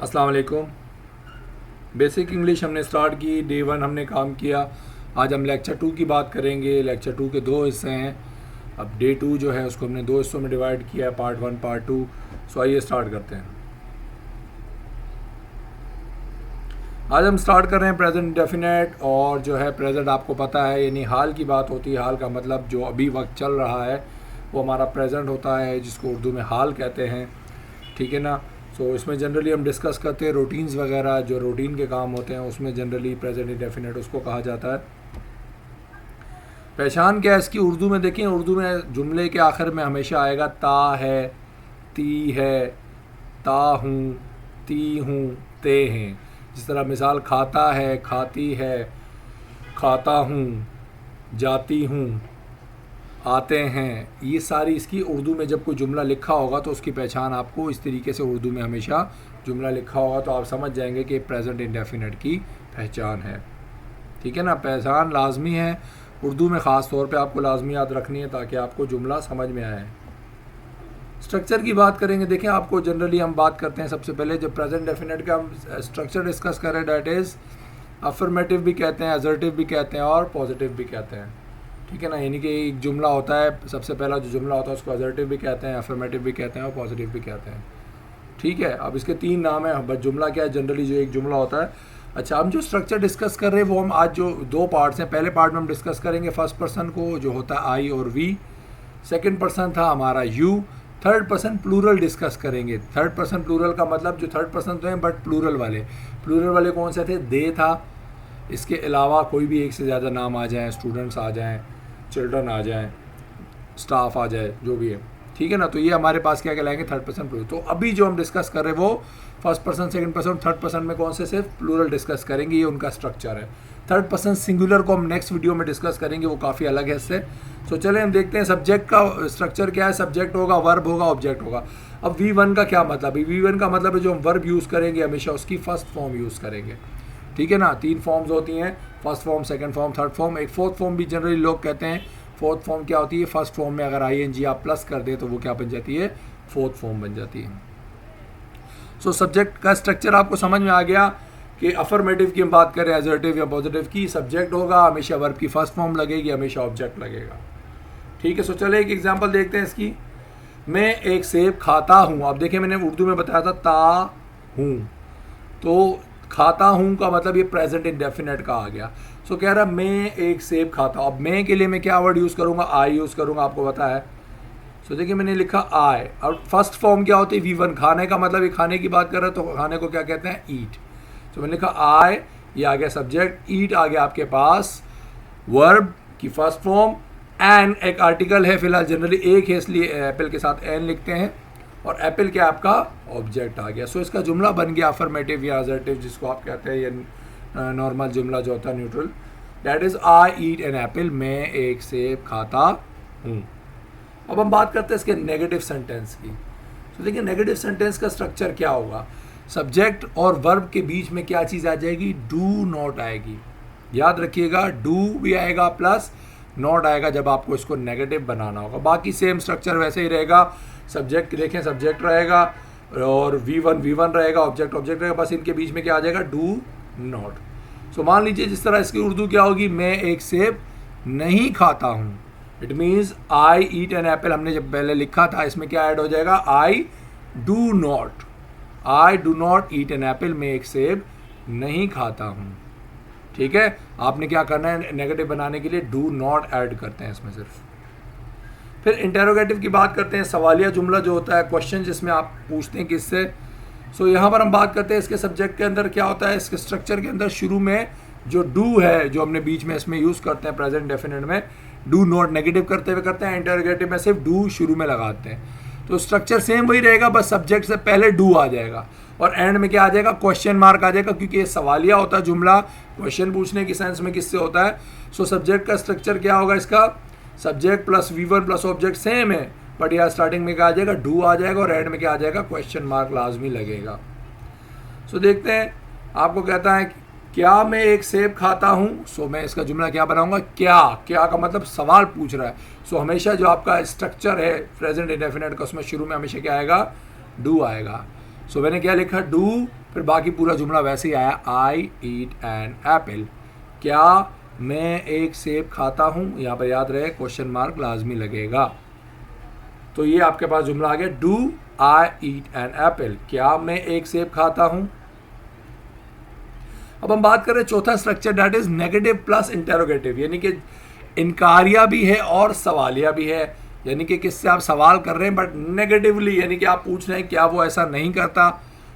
अस्सलाम वालेकुम। Basic English हमने स्टार्ट की, डे 1 हमने काम किया। आज हम लेक्चर 2 की बात करेंगे। लेक्चर 2 के दो हिस्से हैं। अब डे 2 जो है उसको हमने दो हिस्सों में डिवाइड किया है, पार्ट 1 पार्ट 2। सो आइए स्टार्ट करते हैं। आज हम स्टार्ट कर रहे हैं प्रेजेंट डेफिनेट। और जो है प्रेजेंट आपको पता है यानी हाल की बात होती है। हाल का मतलब जो अभी वक्त चल रहा है वो हमारा प्रेजेंट होता है, जिसको उर्दू में हाल कहते हैं। ठीक है ना। सो इसमें जनरली हम डिस्कस करते हैं रूटीन्स वगैरह, जो रूटीन के काम होते हैं उसमें जनरली प्रेजेंट इंडेफिनिट उसको कहा जाता है। पहचान क्या है इसकी उर्दू में? देखें, उर्दू में जुमले के आखिर में हमेशा आएगा ता है, ती है, ता हूँ, ती हूँ, ते हैं। जिस तरह मिसाल खाता है, खाती है, खाता हूँ, जाती हूँ, आते हैं। ये सारी इसकी उर्दू में जब कोई जुमला लिखा होगा तो उसकी पहचान आपको इस तरीके से उर्दू में हमेशा जुमला लिखा होगा तो आप समझ जाएंगे कि प्रेजेंट इंडेफिनिट की पहचान है। ठीक है ना। पहचान लाजमी है उर्दू में, ख़ास तौर पे आपको लाजमी याद रखनी है ताकि आपको जुमला समझ में आए। स्ट्रक्चर की बात करेंगे। देखें, आपको जनरली हम बात करते हैं सबसे पहले जो प्रेजेंट डेफिनेट का हम स्ट्रक्चर डिस्कस करें, डैट इज़ अफर्मेटिव भी कहते हैं, असर्टिव भी कहते हैं और पॉजिटिव भी कहते हैं। ठीक है ना। यानी कि एक जुमला होता है, सबसे पहला जो जुमला होता है उसको असर्टिव भी कहते हैं, अफर्मेटिव भी कहते हैं और पॉजिटिव भी कहते हैं। ठीक है। अब इसके तीन नाम हैं। बस जुमला क्या है? जनरली जो एक जुमला होता है। अच्छा, हम जो स्ट्रक्चर डिस्कस कर रहे हैं वो हम आज जो दो पार्ट्स हैं, पहले पार्ट में हम डिस्कस करेंगे फर्स्ट पर्सन को जो होता है आई और वी, सेकेंड पर्सन था हमारा you, third person plural discuss करेंगे। थर्ड पर्सन प्लूरल का मतलब जो थर्ड पर्सन तो हैं बट प्लूरल वाले कौन से थे? दे था। इसके अलावा कोई भी एक से ज़्यादा नाम आ जाएँ, स्टूडेंट्स आ जाएँ, चिल्ड्रन आ जाएँ, स्टाफ आ जाए, जो भी है। ठीक है ना। तो ये हमारे पास क्या कहलाएंगे? Third person plural. तो अभी जो हम डिस्कस कर रहे हैं वो first person, second person, third person में कौन से सिर्फ प्लूरल डिस्कस करेंगे। ये उनका स्ट्रक्चर है। थर्ड पर्सन सिंगुलर को हम नेक्स्ट वीडियो में डिस्कस करेंगे, वो काफ़ी अलग है इससे। तो चले हम देखते हैं सब्जेक्ट का स्ट्रक्चर क्या है। सब्जेक्ट होगा, वर्ब होगा, ऑब्जेक्ट होगा। अब V1 का क्या मतलब है? V1 का मतलब है जो हम वर्ब यूज़ करेंगे हमेशा उसकी फर्स्ट फॉर्म यूज़ करेंगे। ठीक है ना। तीन फॉर्म्स होती हैं, first form, second form, third form. एक फोर्थ फॉर्म भी जनरली लोग कहते हैं। फोर्थ फॉर्म क्या होती है? फर्स्ट फॉर्म में अगर ING आप प्लस कर दे तो वो क्या बन जाती है? फोर्थ फॉर्म बन जाती है। सो सब्जेक्ट का स्ट्रक्चर आपको समझ में आ गया कि अफर्मेटिव की हम बात करें, असर्टिव या पॉजिटिव की, सब्जेक्ट होगा हमेशा, वर्ब की फर्स्ट फॉर्म लगेगी, हमेशा ऑब्जेक्ट लगेगा। ठीक है। सो चले एक एग्जांपल देखते हैं इसकी। मैं एक सेब खाता हूँ। अब देखिए, मैंने उर्दू में बताया था ता हूँ, तो खाता हूँ का मतलब ये प्रेजेंट इंडेफिनेट का आ गया। सो कह रहा मैं एक सेब खाता हूँ। अब मैं के लिए मैं क्या वर्ड यूज़ करूँगा? आई यूज़ करूँगा, आपको पता है। सो देखिए, मैंने लिखा आई। और फर्स्ट फॉर्म क्या होती है? V1। खाने का मतलब ये खाने की बात कर रहे हैं तो खाने को क्या कहते हैं? ईट। तो मैंने लिखा आई, ये आ गया सब्जेक्ट, ईट आ गया आपके पास वर्ब की फर्स्ट फॉर्म, एन एक आर्टिकल है फिलहाल, जनरली एक है इसलिए एप्पल के साथ एन लिखते हैं, और एप्पल क्या आपका ऑब्जेक्ट आ गया। सो इसका जुमला बन गया अफर्मेटिव या असर्टिव, जिसको आप कहते हैं, ये नॉर्मल जुमला जो होता है neutral. That is I eat an apple. मैं एक सेब खाता हूँ। अब हम बात करते हैं इसके नेगेटिव सेंटेंस की। तो देखिए, नेगेटिव सेंटेंस का स्ट्रक्चर क्या होगा? सब्जेक्ट और वर्ब के बीच में क्या चीज़ आ जाएगी? डू नॉट आएगी। याद रखिएगा, डू भी आएगा प्लस नॉट आएगा जब आपको इसको नेगेटिव बनाना होगा। बाकी सेम स्ट्रक्चर वैसे ही रहेगा। सब्जेक्ट देखें, सब्जेक्ट रहेगा और V1 रहेगा, ऑब्जेक्ट रहेगा, बस इनके बीच में क्या आ जाएगा? Do not. सो मान लीजिए जिस तरह इसकी उर्दू क्या होगी? मैं एक सेब नहीं खाता हूँ। It means I eat an apple हमने जब पहले लिखा था, इसमें क्या ऐड हो जाएगा? I do not eat an apple. मैं एक सेब नहीं खाता हूँ। ठीक है। आपने क्या करना है? नेगेटिव बनाने के लिए डू नॉट ऐड करते हैं इसमें सिर्फ। फिर इंटेरोगेटिव की बात करते हैं। सवालिया जुमला जो होता है, क्वेश्चन जिसमें आप पूछते हैं किससे। सो यहाँ पर हम बात करते हैं इसके सब्जेक्ट के अंदर क्या होता है। इसके स्ट्रक्चर के अंदर शुरू में जो डू है, जो हमने बीच में इसमें यूज़ करते हैं प्रेजेंट डेफिनेट में, डू नॉट नेगेटिव करते हुए करते हैं, इंटेरोगेटिव में सिर्फ डू शुरू में लगाते हैं। तो स्ट्रक्चर सेम वही रहेगा, बस सब्जेक्ट से पहले डू आ जाएगा और एंड में क्या आ जाएगा? क्वेश्चन मार्क आ जाएगा, क्योंकि ये सवालिया होता है जुमला, क्वेश्चन पूछने की सेंस में किससे होता है। सो सब्जेक्ट का स्ट्रक्चर क्या होगा इसका? Subject plus V1 plus object same है, बट यहाँ स्टार्टिंग में क्या आ जाएगा? डू आ जाएगा और एंड में क्या आ जाएगा? क्वेश्चन मार्क लाजमी लगेगा। सो देखते हैं, आपको कहता है क्या मैं एक सेब खाता हूँ। सो मैं इसका जुमला क्या बनाऊंगा? क्या का मतलब सवाल पूछ रहा है। सो हमेशा जो आपका स्ट्रक्चर है प्रेजेंट इंडेफिनिट का, उसमें शुरू में हमेशा क्या आएगा? डू आएगा। सो मैंने क्या लिखा? डू फिर बाकी पूरा जुमला वैसे ही आया, आई ईट एन एप्पल, क्या मैं एक सेब खाता हूँ, यहाँ पर याद रहे क्वेश्चन मार्क लाजमी लगेगा। तो ये आपके पास जुमला आ गया, do I eat an apple, क्या मैं एक सेब खाता हूँ। अब हम बात करें चौथा structure, that is negative plus interrogative, यानी कि इनकारिया भी है और सवालिया भी है, यानी कि किससे आप सवाल कर रहे हैं बट नेगेटिवली, यानी कि आप पूछ रहे हैं क्या वो ऐसा नहीं करता।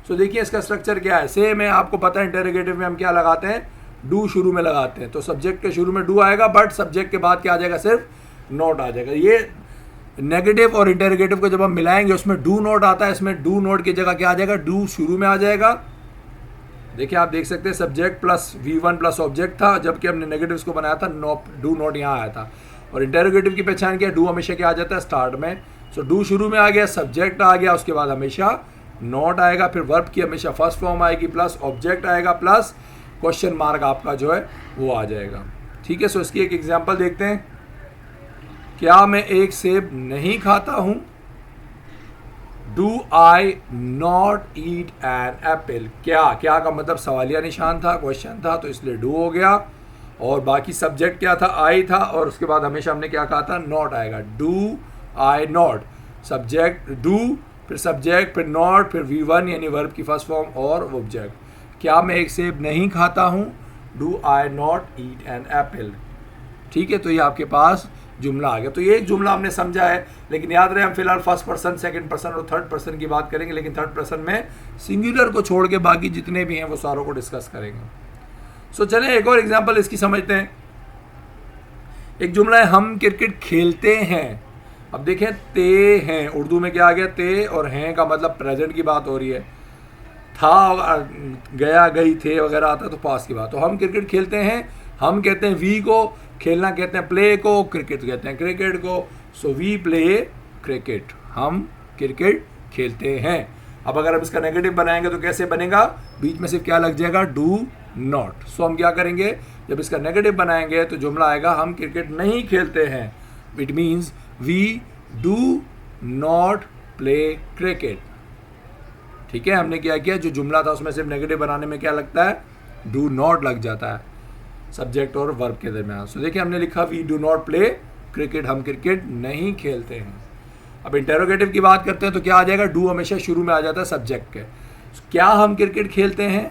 सो देखिए इसका स्ट्रक्चर क्या है, सेम है, आपको पता है इंटेरोगेटिव में हम क्या लगाते हैं, डू शुरू में लगाते हैं, तो सब्जेक्ट के शुरू में डू आएगा बट सब्जेक्ट के बाद क्या आ जाएगा, सिर्फ नॉट आ जाएगा। ये नेगेटिव और इंटेरोगेटिव को जब हम मिलाएंगे उसमें डू नॉट आता है, इसमें डू नॉट की जगह क्या आ जाएगा, डू शुरू में आ जाएगा। देखिए आप देख सकते हैं subject plus V1 plus object था, जबकि हमने नेगेटिव्स को बनाया था डू नॉट यहाँ आया था। और इंटेरोगेटिव की पहचान क्या, डू हमेशा क्या आ जाता है, स्टार्ट में। सो डू शुरू में आ गया, सब्जेक्ट आ गया, उसके बाद हमेशा नॉट आएगा, फिर वर्ब की हमेशा फर्स्ट फॉर्म आएगी, प्लस ऑब्जेक्ट आएगा, प्लस क्वेश्चन मार्क आपका जो है वो आ जाएगा। ठीक है, सो इसकी एक एग्जाम्पल देखते हैं, क्या मैं एक सेब नहीं खाता हूँ, do I not eat an apple, क्या का मतलब सवालिया निशान था, क्वेश्चन था, तो इसलिए डू हो गया। और बाकी सब्जेक्ट क्या था, आई था, और उसके बाद हमेशा हमने क्या कहा था, नॉट आएगा, do I not, subject do, फिर सब्जेक्ट, फिर नॉट, फिर V1 यानी वर्ब की फर्स्ट फॉर्म और ऑब्जेक्ट। क्या मैं एक सेब नहीं खाता हूँ, do I not eat an apple. ठीक है, तो ये आपके पास जुमला आ गया। तो ये एक जुमला हमने समझा है, लेकिन याद रहे हम फिलहाल फर्स्ट पर्सन, सेकंड पर्सन और थर्ड पर्सन की बात करेंगे, लेकिन थर्ड पर्सन में सिंगुलर को छोड़ के बाकी जितने भी हैं वो सारों को डिस्कस करेंगे। सो चलें एक और एग्जांपल इसकी समझते हैं। एक जुमला है, हम क्रिकेट खेलते हैं। अब देखें ते हैं, उर्दू में क्या आ गया, ते, और हैं का मतलब प्रेजेंट की बात हो रही है, था गया गई थे वगैरह आता तो पास की बात। तो हम क्रिकेट खेलते हैं, हम कहते हैं वी को, खेलना कहते हैं प्ले को, क्रिकेट कहते हैं क्रिकेट को। सो वी प्ले क्रिकेट, हम क्रिकेट खेलते हैं। अब अगर हम इसका नेगेटिव बनाएंगे तो कैसे बनेगा, बीच में सिर्फ क्या लग जाएगा, डू नॉट। सो हम क्या करेंगे, जब इसका नेगेटिव बनाएंगे तो जुमला आएगा, हम क्रिकेट नहीं खेलते हैं, it means we do not play cricket. ठीक है, हमने क्या किया, जो जुमला था उसमें सिर्फ नेगेटिव बनाने में क्या लगता है, डू नॉट लग जाता है सब्जेक्ट और वर्ब के दरमियान। सो देखिए हमने लिखा we do not play cricket, हम क्रिकेट नहीं खेलते हैं। अब इंटेरोगेटिव की बात करते हैं तो क्या आ जाएगा, डू हमेशा शुरू में आ जाता है सब्जेक्ट के। क्या हम क्रिकेट खेलते हैं,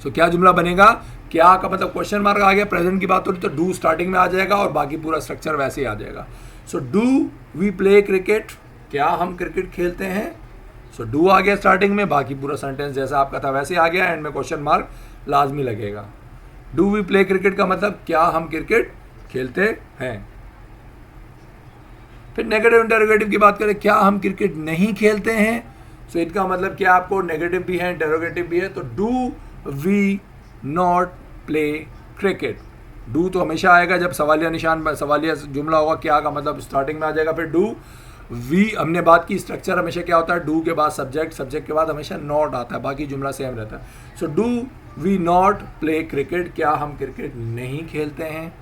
सो क्या जुमला बनेगा, क्या का मतलब क्वेश्चन मार्क आ गया, प्रेजेंट की बात हो रही तो डू स्टार्टिंग में आ जाएगा और बाकी पूरा स्ट्रक्चर वैसे ही आ जाएगा। So do we play cricket, क्या हम क्रिकेट खेलते हैं। सो डू आ गया स्टार्टिंग में, बाकी पूरा सेंटेंस जैसा आपका था वैसे आ गया, एंड में क्वेश्चन मार्क लाजमी लगेगा। डू वी प्ले क्रिकेट का मतलब क्या हम क्रिकेट खेलते हैं। फिर नेगेटिव इंटेरोगेटिव की बात करें, क्या हम क्रिकेट नहीं खेलते हैं। सो इनका मतलब क्या, आपको नेगेटिव भी है इंटेरोगेटिव भी है, तो do we not play cricket. Do तो हमेशा आएगा जब सवालिया निशान, सवालिया जुमला होगा, क्या का मतलब स्टार्टिंग में आ जाएगा, फिर डू वी, हमने बात की स्ट्रक्चर हमेशा क्या होता है, डू के बाद सब्जेक्ट, सब्जेक्ट के बाद हमेशा नॉट आता है, बाकी जुमला सेम रहता है। So do we not play cricket, क्या हम क्रिकेट नहीं खेलते हैं।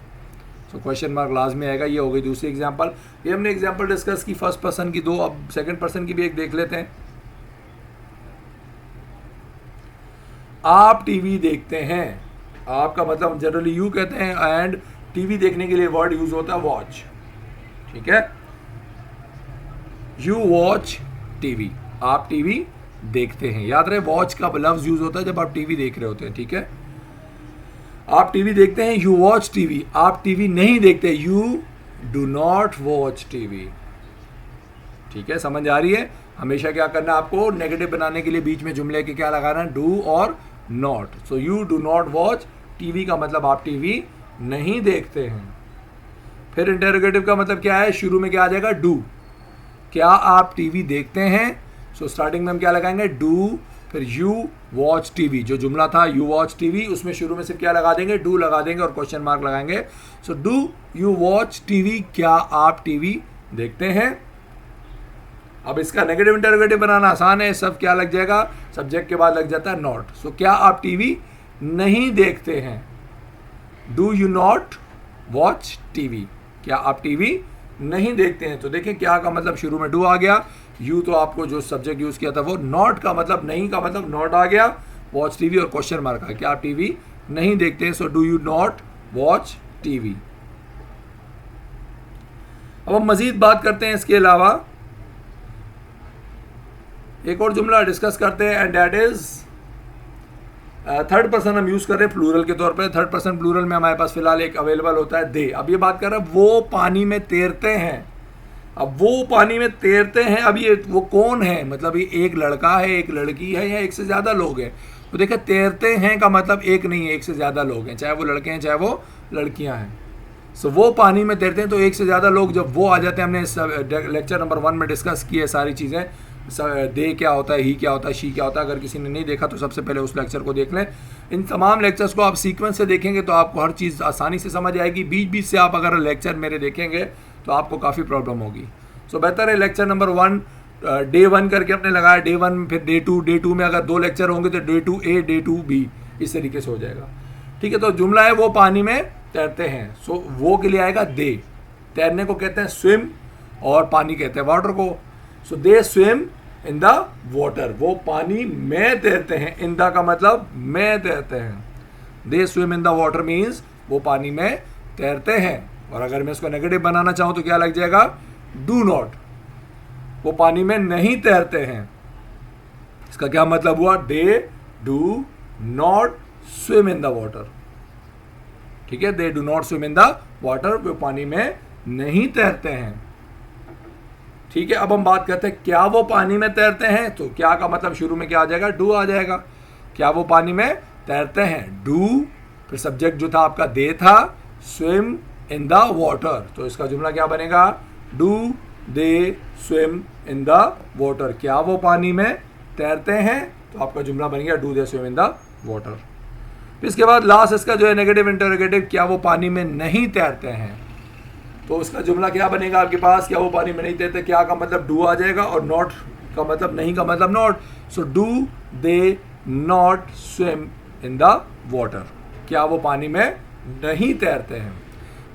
सो क्वेश्चन मार्क लाजमी आएगा। ये हो गई दूसरी एग्जांपल। ये हमने एग्जांपल डिस्कस की फर्स्ट पर्सन की दो, अब सेकंड पर्सन की भी एक देख लेते हैं। आप टीवी देखते हैं, आपका मतलब जनरली यू कहते हैं, एंड टीवी देखने के लिए वर्ड यूज होता है वॉच। ठीक है, यू वॉच टीवी, आप टीवी देखते हैं। याद रहे वॉच का लफ्ज यूज होता है जब आप टीवी देख रहे होते हैं। ठीक है, आप टीवी देखते हैं, यू वॉच टीवी, आप टीवी नहीं देखते, you do not watch TV. ठीक है, समझ आ रही है। हमेशा क्या करना है आपको, नेगेटिव बनाने के लिए बीच में जुमले के क्या लगाना है, डू और not. So you do not watch TV का मतलब आप टीवी नहीं देखते हैं। फिर इंटेरोगेटिव का मतलब क्या है, शुरू में क्या आ जाएगा, डू, क्या आप टीवी देखते हैं। सो स्टार्टिंग में हम क्या लगाएंगे, डू, फिर यू वॉच टीवी, जो जुमला था यू वॉच टीवी, उसमें शुरू में सिर्फ क्या लगा देंगे, डू लगा देंगे और क्वेश्चन मार्क लगाएंगे। So do you watch TV, क्या आप टीवी देखते हैं। अब इसका नेगेटिव इंटरोगेटिव बनाना आसान है, सब क्या लग जाएगा, सब्जेक्ट के बाद लग जाता है नॉट। सो क्या आप टीवी नहीं देखते हैं, do you not watch TV, क्या आप टीवी नहीं देखते हैं। तो देखिए क्या का मतलब शुरू में डू आ गया, यू तो आपको जो सब्जेक्ट यूज़ किया था वो, नॉट का मतलब नहीं का मतलब नॉट आ गया, वॉच टीवी और क्वेश्चन मार्क आ क्या आप टीवी नहीं देखते हैं, so do you not watch TV. अब हम मजीद बात करते हैं इसके अलावा, एक और जुमला डिस्कस करते हैं and that is third person हम यूज कर रहे हैं प्लूरल के तौर पे। थर्ड पर्सन प्लूरल में हमारे पास फिलहाल एक अवेलेबल होता है दे। अब ये बात कर रहे हैं वो पानी में तैरते हैं। अब वो पानी में तैरते हैं, अब ये वो कौन है, मतलब ये एक लड़का है, एक लड़की है, या एक से ज़्यादा लोग हैं। तो देखिए तैरते हैं का मतलब एक नहीं है, एक से ज़्यादा लोग हैं, चाहे वो लड़के हैं चाहे वो लड़कियां हैं। सो वो पानी में तैरते हैं, तो एक से ज़्यादा लोग जब वो आ जाते हैं, हमने लेक्चर नंबर 1 में डिस्कस किए सारी चीज़ें, दे क्या होता है, ही क्या होता है, शी क्या होता है। अगर किसी ने नहीं देखा तो सबसे पहले उस लेक्चर को देख लें। इन तमाम लेक्चर्स को आप सीक्वेंस से देखेंगे तो आपको हर चीज़ आसानी से समझ आएगी। बीच बीच से आप अगर लेक्चर मेरे देखेंगे तो आपको काफ़ी प्रॉब्लम होगी। सो बेहतर है लेक्चर नंबर 1 डे 1 करके अपने लगाया, डे 1 फिर डे 2 में अगर 2 लेक्चर होंगे तो डे 2A डे 2B इस तरीके से हो जाएगा। ठीक है, तो जुमला है वो पानी में तैरते हैं। सो वो के लिए आएगा दे। तैरने को कहते हैं स्विम और पानी कहते हैं वाटर को। So they swim in the water, वो पानी में तैरते हैं। इन द का मतलब में तैरते हैं। दे swim in the water means वो पानी में तैरते हैं। और अगर मैं इसको नेगेटिव बनाना चाहूं तो क्या लग जाएगा, डू नॉट, वो पानी में नहीं तैरते हैं। इसका क्या मतलब हुआ, they do not swim in the water. ठीक है, they do not swim in the water, वो पानी में नहीं तैरते हैं। ठीक है, अब हम बात करते हैं क्या वो पानी में तैरते हैं। तो क्या का मतलब शुरू में क्या आ जाएगा, डू आ जाएगा। क्या वो पानी में तैरते हैं, डू, फिर सब्जेक्ट जो था आपका दे था, स्विम इन द वाटर। तो इसका जुमला क्या बनेगा, do they swim in the water. क्या वो पानी में तैरते हैं, तो आपका जुमला बन गया do they swim in the water. इसके बाद लास्ट इसका जो है नेगेटिव इंटरोगेटिव, क्या वो पानी में नहीं तैरते हैं। तो उसका जुमला क्या बनेगा आपके पास, क्या वो पानी में नहीं तैरते, क्या का मतलब डू आ जाएगा और नॉट का मतलब नहीं का मतलब not. So do they not swim in the water, क्या वो पानी में नहीं तैरते हैं।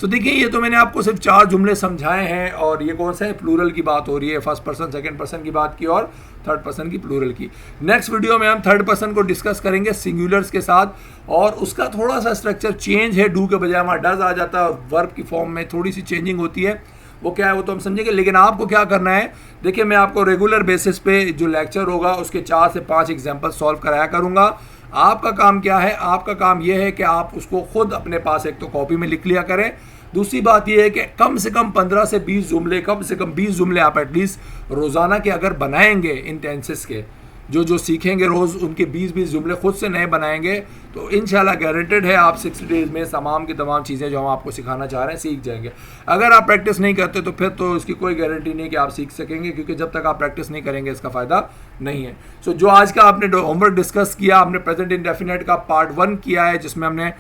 तो देखिए ये तो मैंने आपको सिर्फ 4 जुमले समझाए हैं, और ये कौन सा है, प्लूरल की बात हो रही है, फर्स्ट पर्सन सेकंड पर्सन की बात की और थर्ड पर्सन की प्लूरल की। नेक्स्ट वीडियो में हम थर्ड पर्सन को डिस्कस करेंगे सिंगुलर्स के साथ, और उसका थोड़ा सा स्ट्रक्चर चेंज है, डू के बजाय वहाँ डज आ जाता है और वर्ब की फॉर्म में थोड़ी सी चेंजिंग होती है। वो क्या है वो तो हम समझेंगे, लेकिन आपको क्या करना है, देखिए मैं आपको रेगुलर बेसिस पे जो लेक्चर होगा उसके 4 से 5 एग्जाम्पल सॉल्व कराया करूँगा। आपका काम क्या है, आपका काम यह है कि आप उसको खुद अपने पास एक तो कॉपी में लिख लिया करें। दूसरी बात यह है कि कम से कम 15 से 20 जुमले, कम से कम 20 जुमले आप एटलीस्ट रोज़ाना के अगर बनाएंगे इन टेंसेस के, जो सीखेंगे रोज़ उनके 20-20 जुमले खुद से नए बनाएंगे, तो इंशाल्लाह गारंटेड है आप 60 डेज़ में तमाम की तमाम चीज़ें जो हम आपको सिखाना चाह रहे हैं सीख जाएंगे। अगर आप प्रैक्टिस नहीं करते तो फिर तो इसकी कोई गारंटी नहीं कि आप सीख सकेंगे, क्योंकि जब तक आप प्रैक्टिस नहीं करेंगे इसका फ़ायदा नहीं है। सो जो आज का आपने होमवर्क डिस्कस किया, हमने प्रेजेंट इंडेफिनिट का पार्ट 1 किया है, जिसमें हमने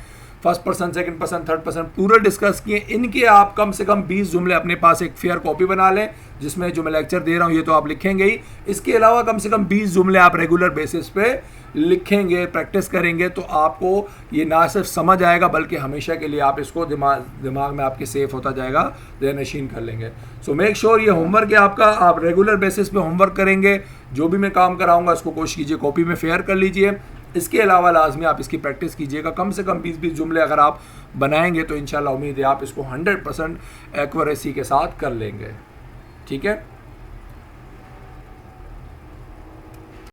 first person second person third person plural discuss किए। इनके आप कम से कम 20 जुमले अपने पास एक फेयर कॉपी बना लें, जिसमें जो मैं लेक्चर दे रहा हूँ ये तो आप लिखेंगे ही, इसके अलावा कम से कम 20 जुमले आप रेगुलर बेसिस पे लिखेंगे, प्रैक्टिस करेंगे, तो आपको ये ना सिर्फ समझ आएगा बल्कि हमेशा के लिए आप इसको दिमाग में आपके सेफ होता जाएगा, ज़हन-नशीन कर लेंगे। सो मेक श्योर ये होमवर्क है आपका, आप रेगुलर बेसिस पे होमवर्क करेंगे। जो भी मैं काम कराऊंगा उसको कोशिश कीजिए कॉपी में फेयर कर लीजिए। इसके अलावा लाजमी आप इसकी प्रैक्टिस कीजिएगा। कम से कम 20-20 जुमले अगर आप बनाएंगे तो इंशाल्लाह उम्मीद है आप इसको 100% एक्यूरेसी के साथ कर लेंगे। ठीक है।